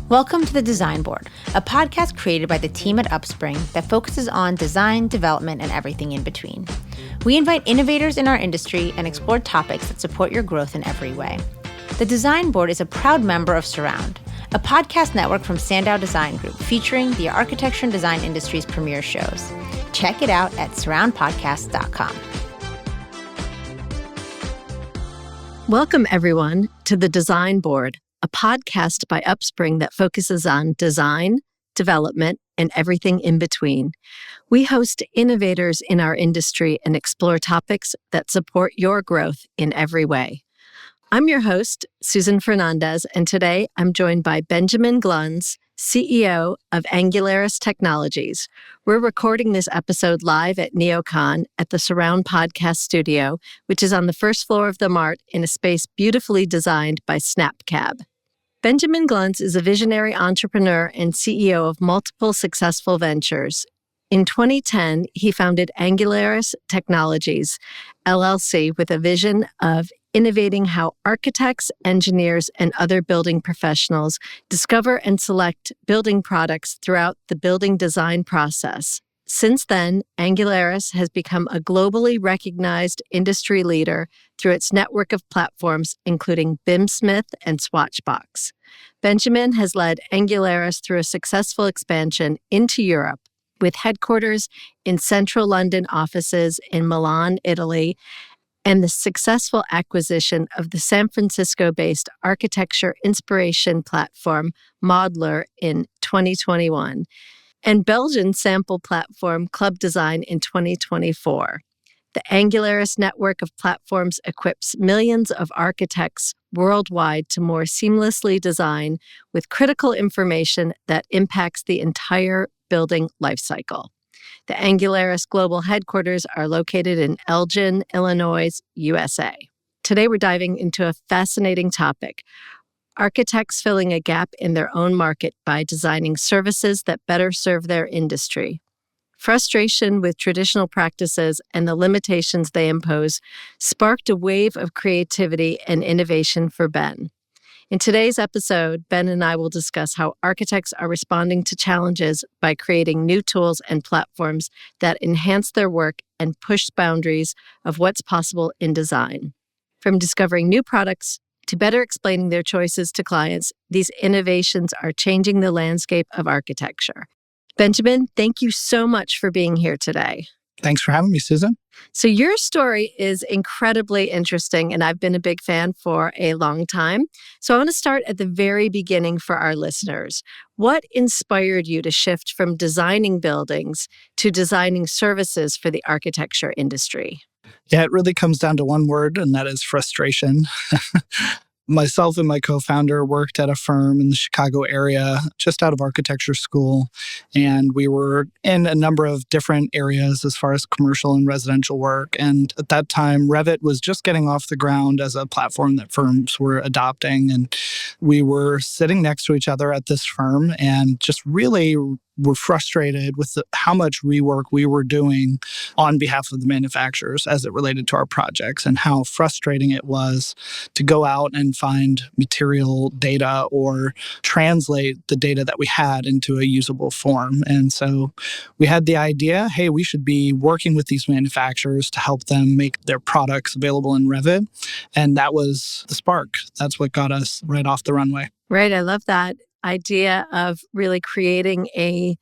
Welcome to The Design Board, a podcast created by the team at Upspring that focuses on design, development, and everything in between. We invite innovators in our industry and explore topics that support your growth in every way. The Design Board is a proud member of Surround, a podcast network from Sandow Design Group featuring the architecture and design industry's premier shows. Check it out at surroundpodcast.com. Welcome, everyone, to The Design Board, a podcast by Upspring that focuses on design, development, and everything in between. We host innovators in our industry and explore topics that support your growth in every way. I'm your host, Susan Fernandez, and today I'm joined by Benjamin Glunz, CEO of Anguleris Technologies. We're recording this episode live at NeoCon at the Surround Podcast Studio, which is on the first floor of the MART in a space beautifully designed by SnapCab. Benjamin Glunz is a visionary entrepreneur and CEO of multiple successful ventures. In 2010, he founded Anguleris Technologies, LLC, with a vision of innovating how architects, engineers, and other building professionals discover and select building products throughout the building design process. Since then, Anguleris has become a globally recognized industry leader through its network of platforms, including BIMsmith and Swatchbox. Benjamin has led Anguleris through a successful expansion into Europe, with headquarters in central London offices in Milan, Italy, and the successful acquisition of the San Francisco-based architecture inspiration platform Modeler in 2021, and Belgian sample platform Club Design in 2024. The Anguleris network of platforms equips millions of architects worldwide to more seamlessly design with critical information that impacts the entire building lifecycle. The Anguleris global headquarters are located in Elgin, Illinois, USA. Today, we're diving into a fascinating topic: architects filling a gap in their own market by designing services that better serve their industry. Frustration with traditional practices and the limitations they impose sparked a wave of creativity and innovation for Ben. In today's episode, Ben and I will discuss how architects are responding to challenges by creating new tools and platforms that enhance their work and push boundaries of what's possible in design. From discovering new products to better explaining their choices to clients, these innovations are changing the landscape of architecture. Benjamin, thank you so much for being here today. Thanks for having me, Susan. So your story is incredibly interesting, and I've been a big fan for a long time. So I want to start at the very beginning for our listeners. What inspired you to shift from designing buildings to designing services for the architecture industry? Yeah, it really comes down to one word, and that is frustration. Myself and my co-founder worked at a firm in the Chicago area, just out of architecture school. And we were in a number of different areas as far as commercial and residential work. And at that time, Revit was just getting off the ground as a platform that firms were adopting. And we were sitting next to each other at this firm and just really were frustrated with how much rework we were doing on behalf of the manufacturers as it related to our projects, and how frustrating it was to go out and find material data or translate the data that we had into a usable form. And so we had the idea, hey, we should be working with these manufacturers to help them make their products available in Revit. And that was the spark. That's what got us right off the runway. Right. I love that idea of really creating a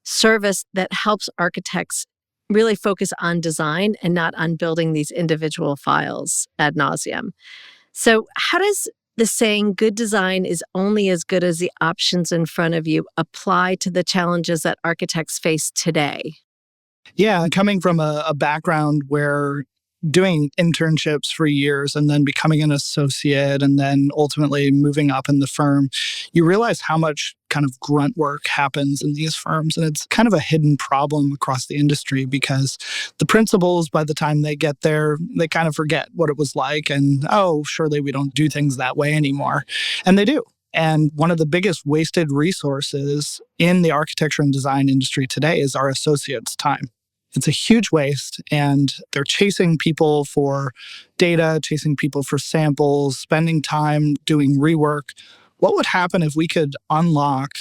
service that helps architects really focus on design and not on building these individual files ad nauseum. So how does the saying, good design is only as good as the options in front of you, apply to the challenges that architects face today? Yeah, coming from a background where doing internships for years and then becoming an associate and then ultimately moving up in the firm, you realize how much kind of grunt work happens in these firms. And it's kind of a hidden problem across the industry because the principals, by the time they get there, they kind of forget what it was like. And, oh, surely we don't do things that way anymore. And they do. And one of the biggest wasted resources in the architecture and design industry today is our associates' time. It's a huge waste, and they're chasing people for data, chasing people for samples, spending time doing rework What would happen if we could unlock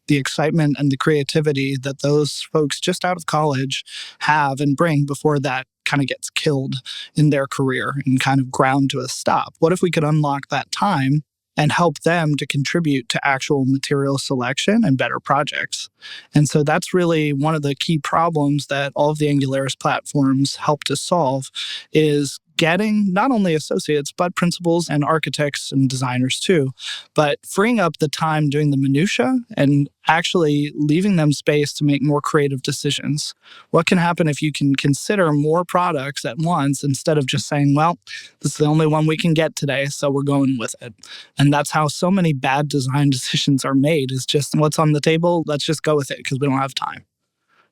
the excitement and the creativity that those folks just out of college have and bring before that kind of gets killed in their career and kind of ground to a stop? What if we could unlock that time and help them to contribute to actual material selection and better projects? And so that's really one of the key problems that all of the Anguleris platforms help to solve, is getting not only associates, but principals and architects and designers too, but freeing up the time doing the minutia and actually leaving them space to make more creative decisions. What can happen if you can consider more products at once instead of just saying, well, this is the only one we can get today, so we're going with it. And that's how so many bad design decisions are made, is just what's on the table, let's just go with it because we don't have time.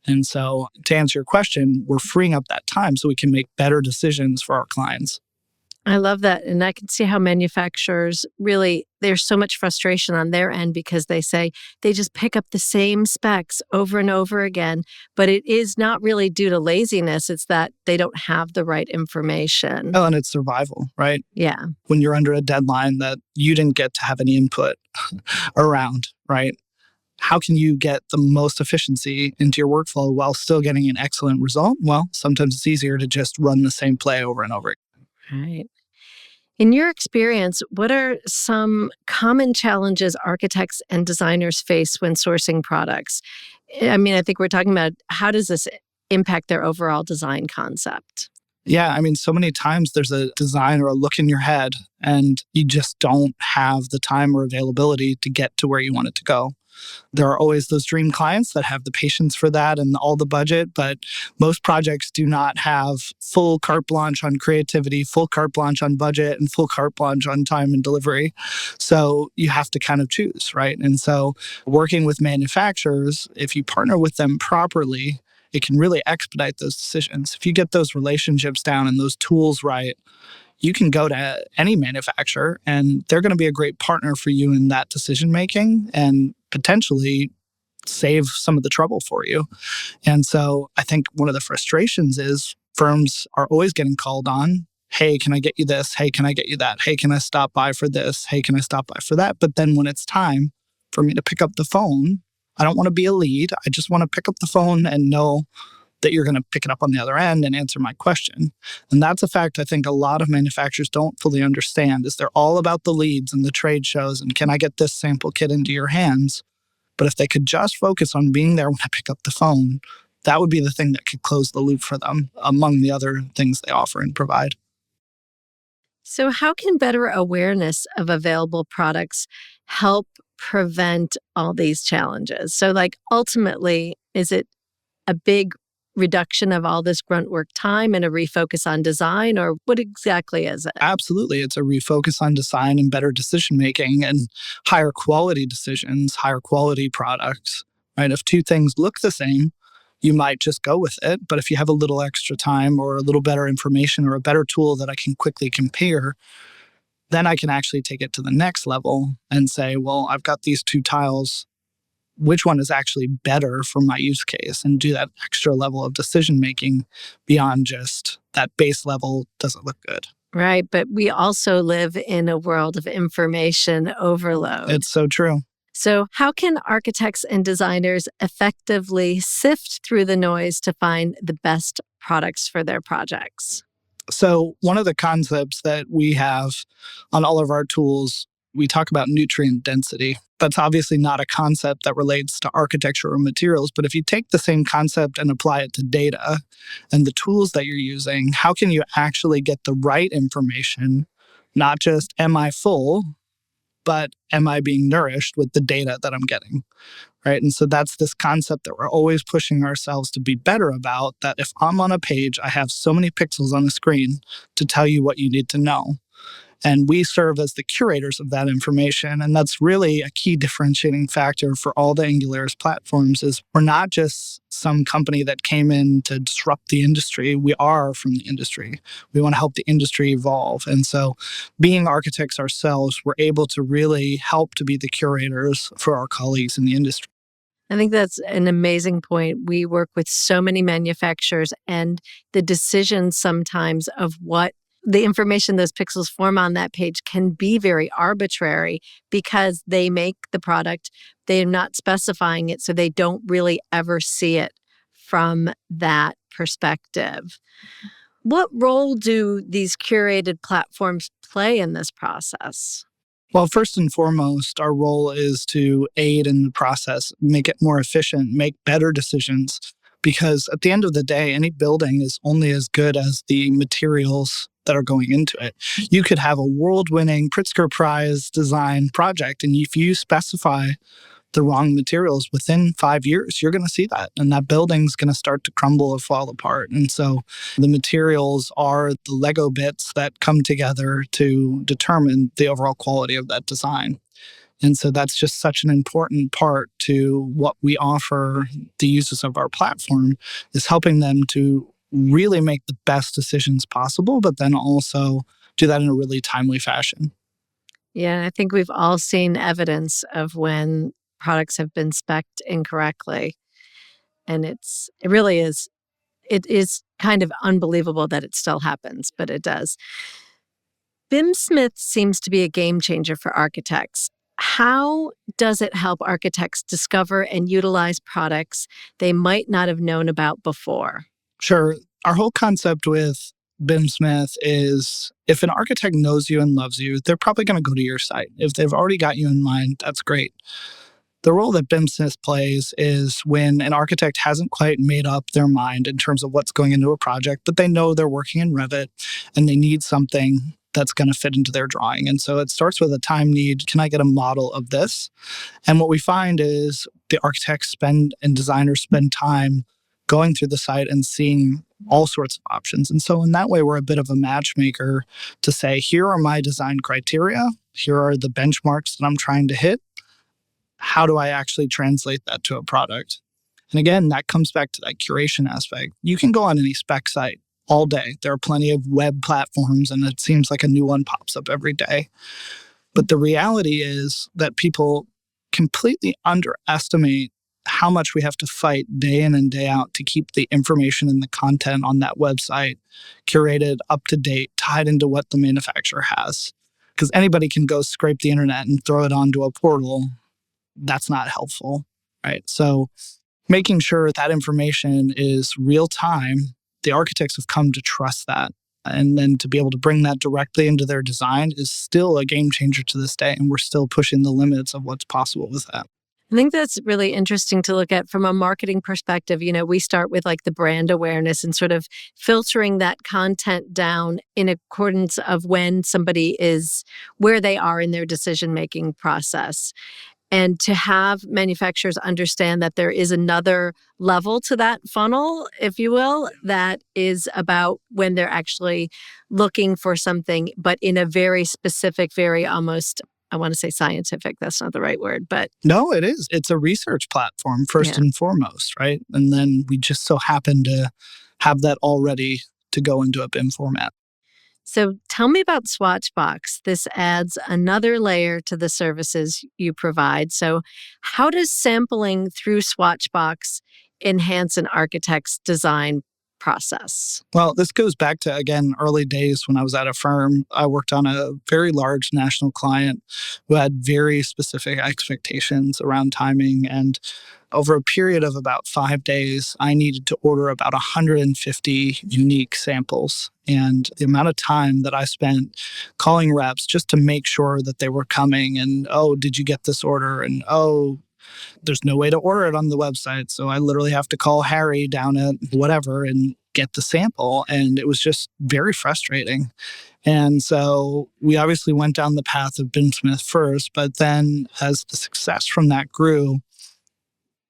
And so to answer your question, we're freeing up that time so we can make better decisions for our clients. I love that. And I can see how manufacturers really, there's so much frustration on their end because they say they just pick up the same specs over and over again, but it is not really due to laziness. It's that they don't have the right information. Oh, and it's survival, right? Yeah. When you're under a deadline that you didn't get to have any input around, right? How can you get the most efficiency into your workflow while still getting an excellent result? Well, sometimes it's easier to just run the same play over and over. Right. In your experience, what are some common challenges architects and designers face when sourcing products? I mean, I think we're talking about how does this impact their overall design concept? Yeah, I mean, so many times there's a design or a look in your head and you just don't have the time or availability to get to where you want it to go. There are always those dream clients that have the patience for that and all the budget, but most projects do not have full carte blanche on creativity, full carte blanche on budget, and full carte blanche on time and delivery. So you have to kind of choose, right? And so working with manufacturers, if you partner with them properly, it can really expedite those decisions. If you get those relationships down and those tools right, you can go to any manufacturer and they're going to be a great partner for you in that decision making and potentially save some of the trouble for you. And so I think one of the frustrations is firms are always getting called on. Hey, can I get you this? Hey, can I get you that? Hey, can I stop by for this? Hey, can I stop by for that? But then when it's time for me to pick up the phone, I don't want to be a lead. I just want to pick up the phone and know that you're going to pick it up on the other end and answer my question. And that's a fact I think a lot of manufacturers don't fully understand, is they're all about the leads and the trade shows and can I get this sample kit into your hands? But if they could just focus on being there when I pick up the phone, that would be the thing that could close the loop for them among the other things they offer and provide. So how can better awareness of available products help prevent all these challenges? So like ultimately, is it a big reduction of all this grunt work time and a refocus on design, or what exactly is it? Absolutely. It's a refocus on design and better decision making and higher quality decisions, higher quality products, right? If two things look the same, you might just go with it. But if you have a little extra time or a little better information or a better tool that I can quickly compare, then I can actually take it to the next level and say, well, I've got these two tiles. Which one is actually better for my use case, and do that extra level of decision making beyond just that base level, does it look good? Right. But we also live in a world of information overload. It's so true. So how can architects and designers effectively sift through the noise to find the best products for their projects? So one of the concepts that we have on all of our tools, we talk about nutrient density. That's obviously not a concept that relates to architecture or materials, but if you take the same concept and apply it to data and the tools that you're using, how can you actually get the right information? Not just, am I full, but am I being nourished with the data that I'm getting, right? And so that's this concept that we're always pushing ourselves to be better about, that if I'm on a page, I have so many pixels on the screen to tell you what you need to know. And we serve as the curators of that information. And that's really a key differentiating factor for all the Anguleris platforms, is we're not just some company that came in to disrupt the industry. We are from the industry. We want to help the industry evolve. And so being architects ourselves, we're able to really help to be the curators for our colleagues in the industry. I think that's an amazing point. We work with so many manufacturers, and the decision sometimes of what the information those pixels form on that page can be very arbitrary because they make the product, they're not specifying it, so they don't really ever see it from that perspective. What role do these curated platforms play in this process? Well, first and foremost, our role is to aid in the process, make it more efficient, make better decisions. Because at the end of the day, any building is only as good as the materials that are going into it. You could have a world-winning Pritzker Prize design project, and if you specify the wrong materials within 5 years, you're going to see that. And that building's going to start to crumble or fall apart. And so the materials are the Lego bits that come together to determine the overall quality of that design. And so that's just such an important part to what we offer the users of our platform, is helping them to really make the best decisions possible, but then also do that in a really timely fashion. Yeah, I think we've all seen evidence of when products have been spec'd incorrectly. And it is kind of unbelievable that it still happens, but it does. BIM Smith seems to be a game changer for architects. How does it help architects discover and utilize products they might not have known about before? Sure. Our whole concept with BIM Smith is if an architect knows you and loves you, they're probably going to go to your site. If they've already got you in mind, that's great. The role that BIM Smith plays is when an architect hasn't quite made up their mind in terms of what's going into a project, but they know they're working in Revit and they need something that's going to fit into their drawing. And so it starts with a time need. Can I get a model of this? And what we find is the architects and designers spend time going through the site and seeing all sorts of options. And so in that way, we're a bit of a matchmaker to say, here are my design criteria. Here are the benchmarks that I'm trying to hit. How do I actually translate that to a product? And again, that comes back to that curation aspect. You can go on any spec site all day. There are plenty of web platforms, and it seems like a new one pops up every day. But the reality is that people completely underestimate how much we have to fight day in and day out to keep the information and the content on that website curated, up to date, tied into what the manufacturer has. Because anybody can go scrape the internet and throw it onto a portal. That's not helpful, right? So making sure that information is real time, the architects have come to trust that. And then to be able to bring that directly into their design is still a game changer to this day. And we're still pushing the limits of what's possible with that. I think that's really interesting to look at from a marketing perspective. You know, we start with like the brand awareness and sort of filtering that content down in accordance of when somebody is, where they are in their decision-making process. And to have manufacturers understand that there is another level to that funnel, if you will, that is about when they're actually looking for something, but in a very specific, very almost, I want to say scientific, that's not the right word, but... No, it is. It's a research platform, first and foremost, right? And then we just so happen to have that all ready to go into a BIM format. So tell me about Swatchbox. This adds another layer to the services you provide. So how does sampling through Swatchbox enhance an architect's design process? Well, this goes back to, again, early days when I was at a firm. I worked on a very large national client who had very specific expectations around timing. And over a period of about 5 days, I needed to order about 150 unique samples. And the amount of time that I spent calling reps just to make sure that they were coming and, oh, did you get this order? And, oh, there's no way to order it on the website. So I literally have to call Harry down at whatever and get the sample. And it was just very frustrating. And so we obviously went down the path of BIM Smith first, but then as the success from that grew,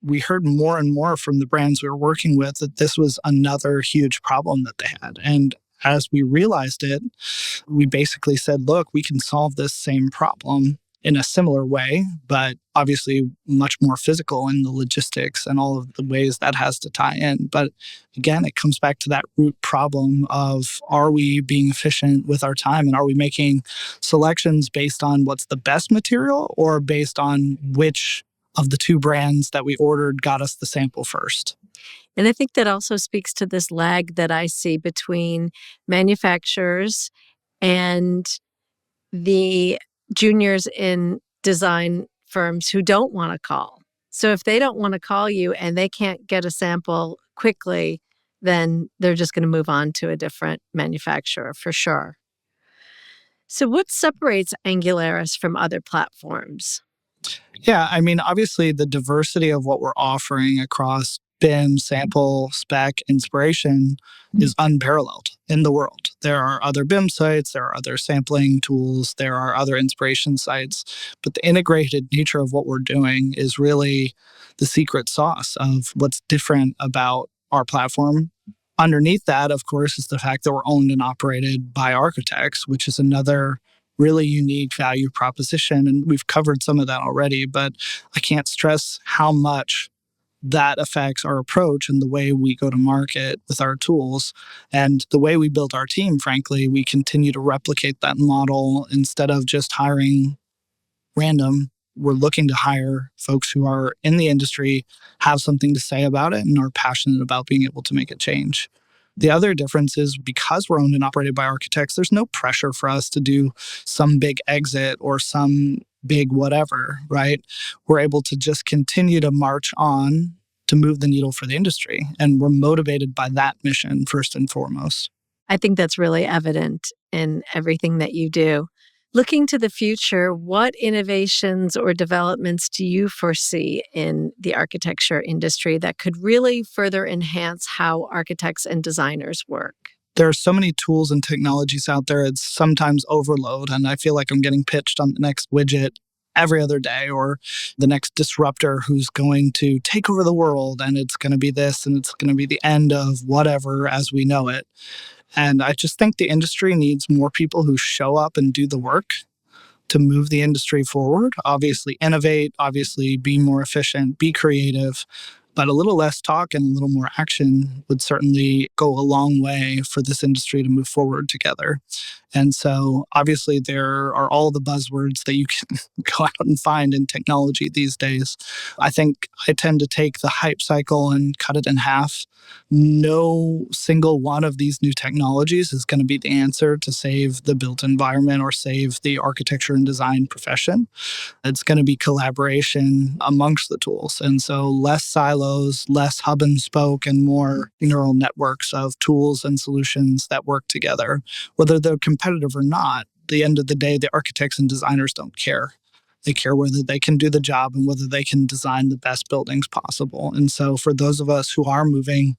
we heard more and more from the brands we were working with that this was another huge problem that they had. And as we realized it, we basically said, look, we can solve this same problem in a similar way, but obviously much more physical in the logistics and all of the ways that has to tie in. But again, it comes back to that root problem of, are we being efficient with our time, and are we making selections based on what's the best material or based on which of the two brands that we ordered got us the sample first? And I think that also speaks to this lag that I see between manufacturers and the juniors in design firms who don't want to call. So if they don't want to call you and they can't get a sample quickly, then they're just going to move on to a different manufacturer for sure. So what separates Anguleris from other platforms? Yeah, I mean, obviously, the diversity of what we're offering across BIM, sample, spec, inspiration is unparalleled in the world. There are other BIM sites, there are other sampling tools, there are other inspiration sites, but the integrated nature of what we're doing is really the secret sauce of what's different about our platform. Underneath that, of course, is the fact that we're owned and operated by architects, which is another really unique value proposition. And we've covered some of that already, but I can't stress how much that affects our approach and the way we go to market with our tools and the way we build our team. Frankly, we continue to replicate that model instead of just hiring random. We're looking to hire folks who are in the industry, have something to say about it, and are passionate about being able to make a change. The other difference is because we're owned and operated by architects, there's no pressure for us to do some big exit or some big whatever, right? We're able to just continue to march on to move the needle for the industry. And we're motivated by that mission first and foremost. I think that's really evident in everything that you do. Looking to the future, what innovations or developments do you foresee in the architecture industry that could really further enhance how architects and designers work? There are so many tools and technologies out there, it's sometimes overload. And I feel like I'm getting pitched on the next widget every other day or the next disruptor who's going to take over the world. And it's going to be this and it's going to be the end of whatever as we know it. And I just think the industry needs more people who show up and do the work to move the industry forward. Obviously, innovate, obviously, be more efficient, be creative, but a little less talk and a little more action would certainly go a long way for this industry to move forward together. And so obviously there are all the buzzwords that you can go out and find in technology these days. I think I tend to take the hype cycle and cut it in half. No single one of these new technologies is going to be the answer to save the built environment or save the architecture and design profession. It's going to be collaboration amongst the tools. And so less silos, less hub and spoke, and more neural networks of tools and solutions that work together. Whether they're competitive or not, at the end of the day, the architects and designers don't care. They care whether they can do the job and whether they can design the best buildings possible. And so for those of us who are moving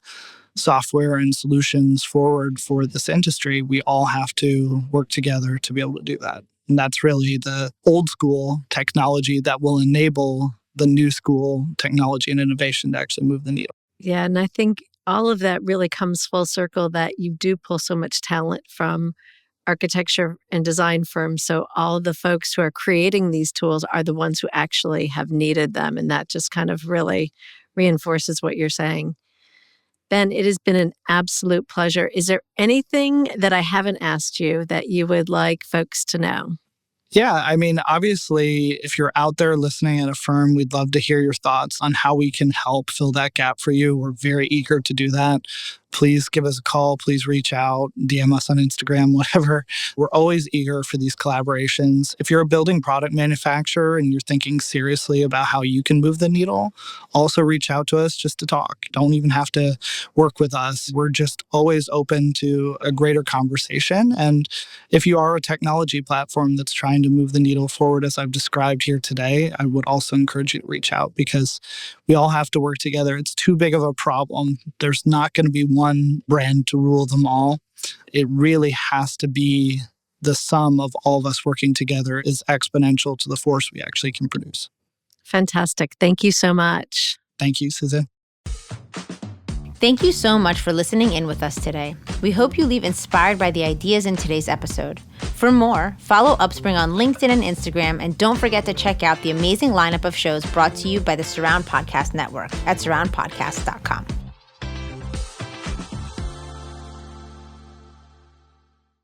software and solutions forward for this industry, we all have to work together to be able to do that. And that's really the old school technology that will enable the new school technology and innovation to actually move the needle. Yeah, and I think all of that really comes full circle that you do pull so much talent from architecture and design firms. So all of the folks who are creating these tools are the ones who actually have needed them. And that just kind of really reinforces what you're saying. Ben, it has been an absolute pleasure. Is there anything that I haven't asked you that you would like folks to know? Yeah, I mean, obviously, if you're out there listening at a firm, we'd love to hear your thoughts on how we can help fill that gap for you. We're very eager to do that. Please give us a call. Please reach out, DM us on Instagram, whatever. We're always eager for these collaborations. If you're a building product manufacturer and you're thinking seriously about how you can move the needle, also reach out to us just to talk. Don't even have to work with us. We're just always open to a greater conversation. And if you are a technology platform that's trying to move the needle forward, as I've described here today, I would also encourage you to reach out because we all have to work together. It's too big of a problem. There's not going to be one brand to rule them all. It really has to be the sum of all of us working together is exponential to the force we actually can produce. Fantastic. Thank you so much. Thank you, Susan. Thank you so much for listening in with us today. We hope you leave inspired by the ideas in today's episode. For more, follow Upspring on LinkedIn and Instagram, and don't forget to check out the amazing lineup of shows brought to you by the Surround Podcast Network at surroundpodcast.com.